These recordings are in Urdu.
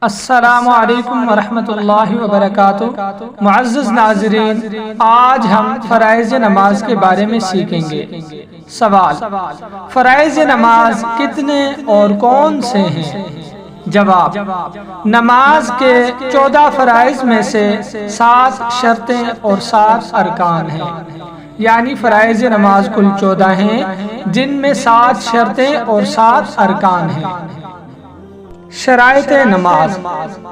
السلام علیکم ورحمۃ اللہ وبرکاتہ۔ معزز ناظرین، آج ہم فرائض نماز کے بارے میں سیکھیں گے۔ سوال: فرائض نماز کتنے اور کون سے ہیں؟ جواب: نماز کے 14 فرائض میں سے 7 شرطیں اور 7 ارکان ہیں، یعنی فرائض نماز کل 14 ہیں جن میں 7 شرطیں اور 7 ارکان ہیں۔ شرائط نماز: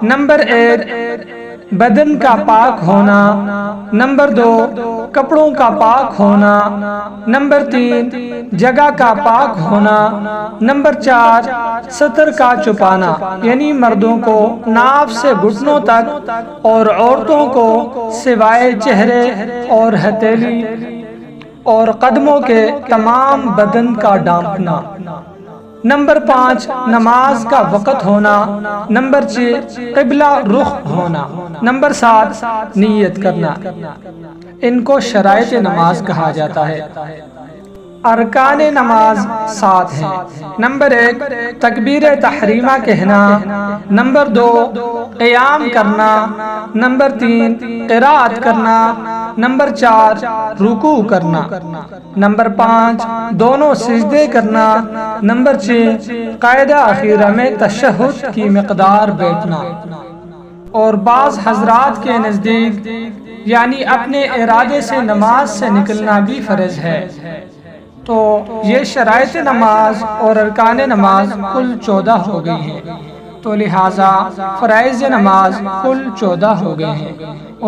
نمبر 1 بدن کا پاک ہونا، نمبر 2 کپڑوں کا پاک ہونا، نمبر 3 جگہ کا پاک ہونا، نمبر 4 ستر کا چھپانا، یعنی مردوں کو ناف سے گھٹنوں تک اور عورتوں کو سوائے چہرے اور ہتھیلی اور قدموں کے تمام بدن کا ڈھانپنا، نمبر 5 نماز کا وقت ہونا، نمبر 6 قبلہ رخ ہونا، نمبر 7 نیت کرنا۔ ان کو شرائط نماز کہا جاتا ہے۔ ارکان نماز 7 ہیں۔ نمبر 1 تکبیر تحریمہ کہنا، نمبر 2 قیام کرنا، نمبر 3 قرات کرنا، نمبر 4 رکوع کرنا، نمبر 5 دونوں سجدے کرنا، نمبر 6 قاعدہ اخیرہ میں تشہد کی مقدار بیٹھنا۔ اور بعض حضرات کے نزدیک یعنی اپنے ارادے سے نماز سے نکلنا بھی فرض ہے۔ تو یہ شرائط نماز اور ارکان نماز کل 14 ہو گئی ہیں، تو لہٰذا فرائض نماز کل 14 ہو گئے ہیں۔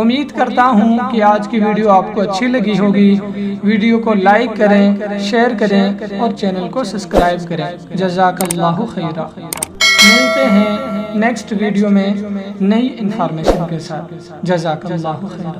امید کرتا ہوں کہ آج کی ویڈیو آپ کو اچھی لگی ہوگی۔ ویڈیو کو لائک کریں، شیئر کریں اور چینل کو سبسکرائب کریں۔ جزاک اللہ خیرا۔ ملتے ہیں نیکسٹ ویڈیو میں نئی انفارمیشن کے ساتھ۔ جزاک اللہ خیرا۔